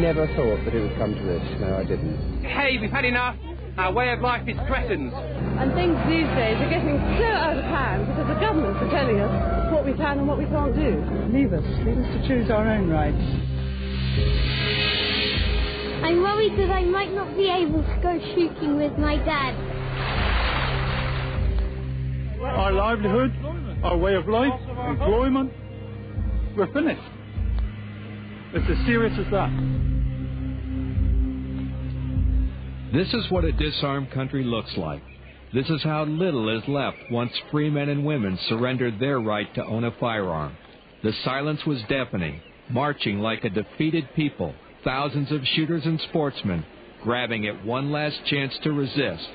never thought that it would come to this. No, I didn't. Hey, we've had enough. Our way of life is threatened. And things these days are getting so out of hand because the governments are telling us what we can and what we can't do. Leave us to choose our own rights. I'm worried that I might not be able to go shooting with my dad. Our livelihood, our way of life, employment, we're finished. It's as serious as that. This is what a disarmed country looks like. This is how little is left once free men and women surrendered their right to own a firearm. The silence was deafening, marching like a defeated people, thousands of shooters and sportsmen, grabbing at one last chance to resist,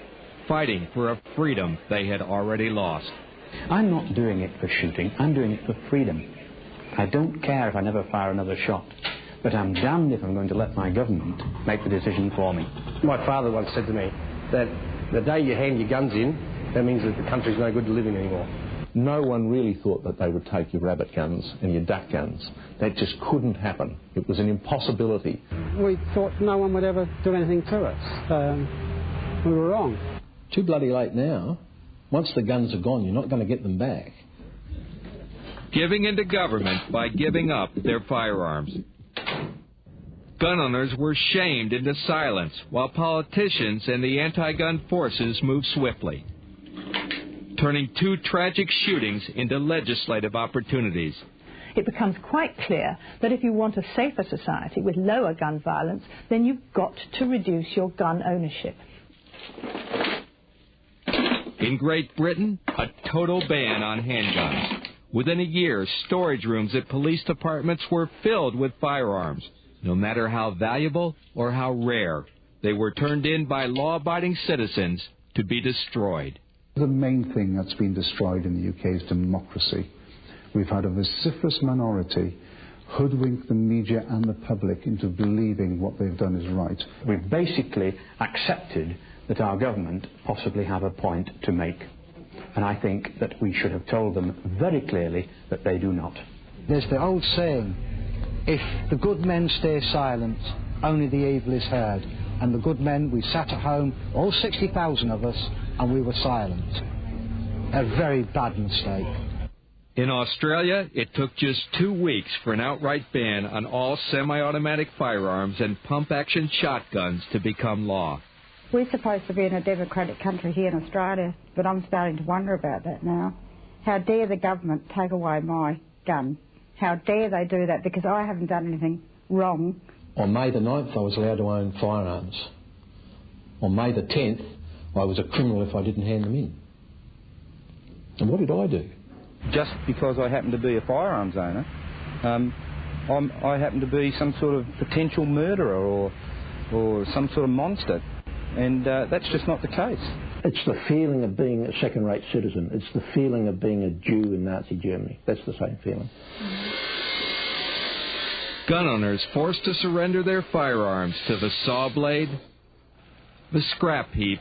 fighting for a freedom they had already lost. I'm not doing it for shooting, I'm doing it for freedom. I don't care if I never fire another shot, but I'm damned if I'm going to let my government make the decision for me. My father once said to me that the day you hand your guns in, that means that the country's no good to live in anymore. No one really thought that they would take your rabbit guns and your duck guns. That just couldn't happen. It was an impossibility. We thought no one would ever do anything to us. We were wrong. Too bloody late now. Once the guns are gone, you're not going to get them back. Giving into government by giving up their firearms. Gun owners were shamed into silence while politicians and the anti-gun forces moved swiftly, turning two tragic shootings into legislative opportunities. It becomes quite clear that if you want a safer society with lower gun violence, then you've got to reduce your gun ownership. In Great Britain, a total ban on handguns. Within a year, storage rooms at police departments were filled with firearms. No matter how valuable or how rare, they were turned in by law-abiding citizens to be destroyed. The main thing that's been destroyed in the UK is democracy. We've had a vociferous minority hoodwink the media and the public into believing what they've done is right. We've basically accepted that our government possibly have a point to make. And I think that we should have told them very clearly that they do not. There's the old saying, if the good men stay silent, only the evil is heard. And the good men, we sat at home, all 60,000 of us, and we were silent. A very bad mistake. In Australia, it took just 2 weeks for an outright ban on all semi-automatic firearms and pump-action shotguns to become law. We're supposed to be in a democratic country here in Australia, but I'm starting to wonder about that now. How dare the government take away my gun? How dare they do that? Because I haven't done anything wrong. On May the 9th, I was allowed to own firearms. On May the 10th, I was a criminal if I didn't hand them in. And what did I do? Just because I happen to be a firearms owner, I happen to be some sort of potential murderer or some sort of monster. And that's just not the case. It's the feeling of being a second-rate citizen. It's the feeling of being a Jew in Nazi Germany. That's the same feeling. Gun owners forced to surrender their firearms to the saw blade, the scrap heap,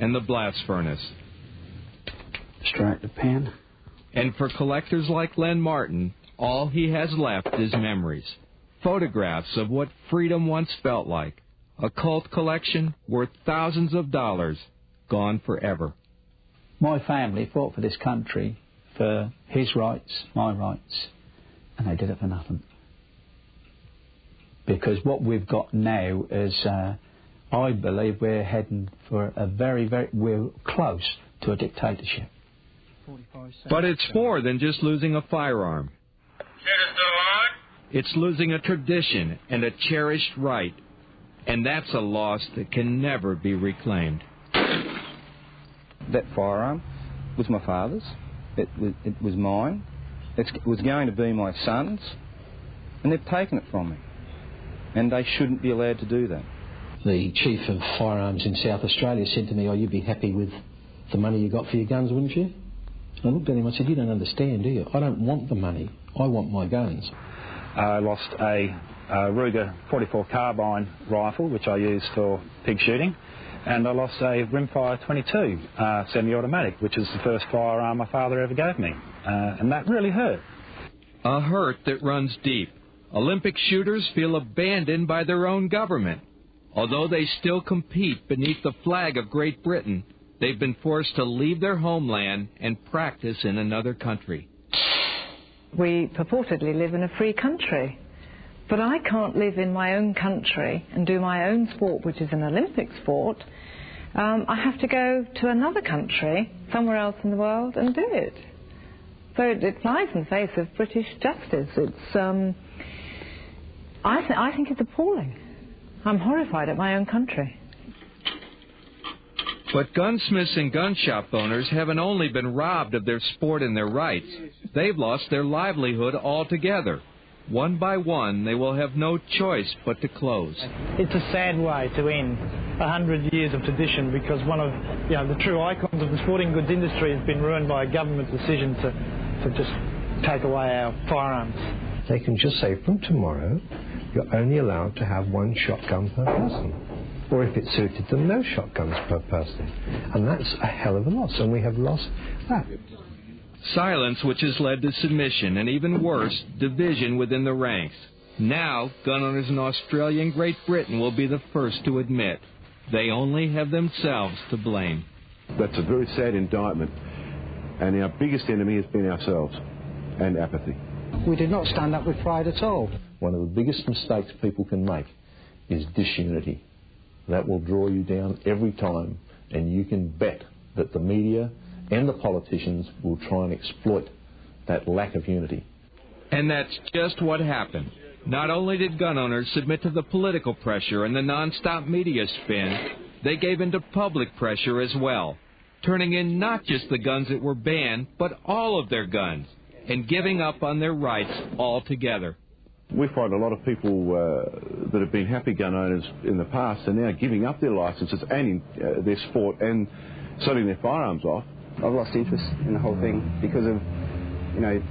and the blast furnace. Strike the pen. And for collectors like Len Martin, all he has left is memories. Photographs of what freedom once felt like. A cult collection worth thousands of dollars, gone forever. My family fought for this country, for his rights, my rights, and they did it for nothing. Because what we've got now is, I believe we're heading for we're close to a dictatorship. But it's more than just losing a firearm. It's losing a tradition and a cherished right. And that's a loss that can never be reclaimed. That firearm was my father's. It was mine. It was going to be my son's. And they've taken it from me. And they shouldn't be allowed to do that. The chief of firearms in South Australia said to me, oh, you'd be happy with the money you got for your guns, wouldn't you? And I looked at him and I said, you don't understand, do you? I don't want the money. I want my guns. I lost a Ruger 44 carbine rifle, which I use for pig shooting, and I lost a rimfire 22 semi-automatic, which is the first firearm my father ever gave me, and that really hurt. A hurt that runs deep, Olympic shooters feel abandoned by their own government. Although they still compete beneath the flag of Great Britain, they've been forced to leave their homeland and practice in another country. We purportedly live in a free country, but I can't live in my own country and do my own sport, which is an Olympic sport. I have to go to another country, somewhere else in the world, and do it. So it flies in the face of British justice. It's, I think it's appalling. I'm horrified at my own country. But gunsmiths and gun shop owners haven't only been robbed of their sport and their rights, they've lost their livelihood altogether. One by one, they will have no choice but to close. It's a sad way to end 100 years of tradition, because one of the true icons of the sporting goods industry has been ruined by a government decision to just take away our firearms. They can just say from tomorrow you're only allowed to have one shotgun per person. Or if it suited them, no shotguns per person. And that's a hell of a loss, and we have lost that. Silence which has led to submission and, even worse, division within the ranks. Now, gun owners in Australia and Great Britain will be the first to admit they only have themselves to blame. That's a very sad indictment, and our biggest enemy has been ourselves and apathy. We did not stand up with pride at all. One of the biggest mistakes people can make is disunity. That will draw you down every time, and you can bet that the media and the politicians will try and exploit that lack of unity. And that's just what happened. Not only did gun owners submit to the political pressure and the non-stop media spin, they gave in to public pressure as well, turning in not just the guns that were banned, but all of their guns, and giving up on their rights altogether. We find a lot of people that have been happy gun owners in the past are now giving up their licences and their sport and selling their firearms off. I've lost interest in the whole thing because of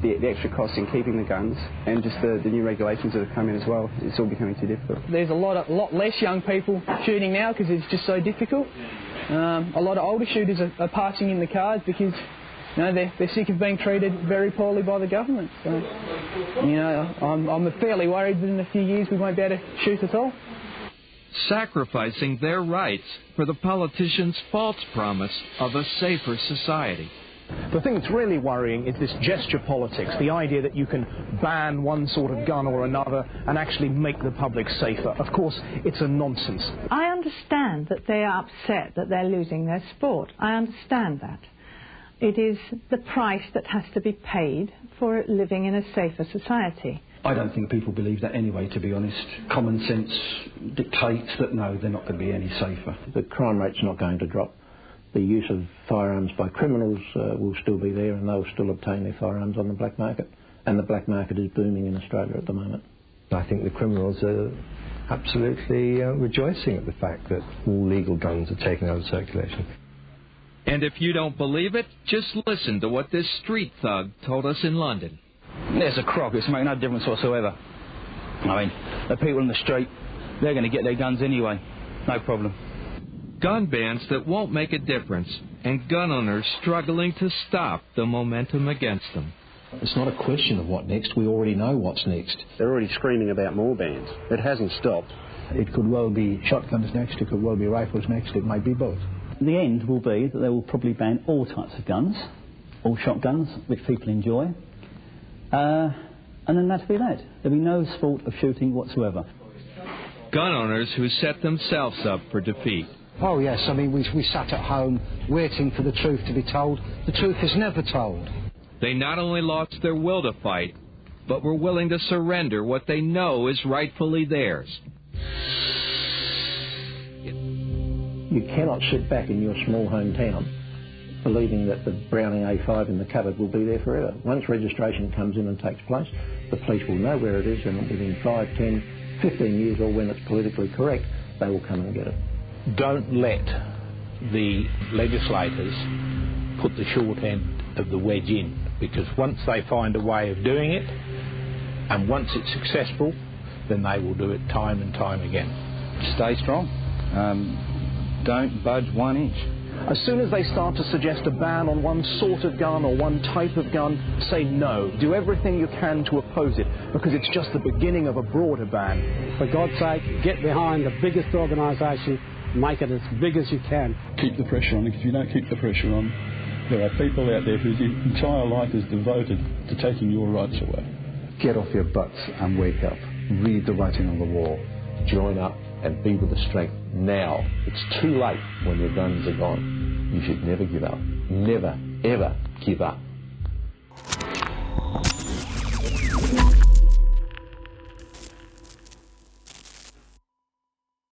the extra costs in keeping the guns and just the new regulations that have come in as well. It's all becoming too difficult. There's a lot less young people shooting now because it's just so difficult. A lot of older shooters are passing in the cards because they're sick of being treated very poorly by the government. So, I'm fairly worried that in a few years we won't be able to shoot at all. Sacrificing their rights for the politicians' false promise of a safer society. The thing that's really worrying is this gesture politics, the idea that you can ban one sort of gun or another and actually make the public safer. Of course, it's a nonsense. I understand that they are upset that they're losing their sport. I understand that. It is the price that has to be paid for living in a safer society. I don't think people believe that anyway, to be honest. Common sense dictates that no, they're not going to be any safer. The crime rate's not going to drop. The use of firearms by criminals will still be there, and they'll still obtain their firearms on the black market. And the black market is booming in Australia at the moment. I think the criminals are absolutely rejoicing at the fact that all legal guns are taken out of circulation. And if you don't believe it, just listen to what this street thug told us in London. There's a crock. It's making no difference whatsoever. I mean, the people in the street, they're going to get their guns anyway. No problem. Gun bans that won't make a difference, and gun owners struggling to stop the momentum against them. It's not a question of what next. We already know what's next. They're already screaming about more bans. It hasn't stopped. It could well be shotguns next. It could well be rifles next. It might be both. The end will be that they will probably ban all types of guns, all shotguns, which people enjoy. And then that'll be that. There'll be no sport of shooting whatsoever. Gun owners who set themselves up for defeat. Oh yes, I mean we sat at home waiting for the truth to be told. The truth is never told. They not only lost their will to fight, but were willing to surrender what they know is rightfully theirs. You cannot sit back in your small hometown believing that the Browning A5 in the cupboard will be there forever. Once registration comes in and takes place, the police will know where it is, and within 5, 10, 15 years, or when it's politically correct, they will come and get it. Don't let the legislators put the short end of the wedge in, because once they find a way of doing it, and once it's successful, then they will do it time and time again. Stay strong. Don't budge 1 inch. As soon as they start to suggest a ban on one sort of gun or one type of gun, say no. Do everything you can to oppose it, because it's just the beginning of a broader ban. For God's sake, get behind the biggest organisation, make it as big as you can. Keep the pressure on, because if you don't keep the pressure on, there are people out there whose entire life is devoted to taking your rights away. Get off your butts and wake up. Read the writing on the wall. Join up and be with the strength now. It's too late when your guns are gone. You should never give up. Never, ever give up.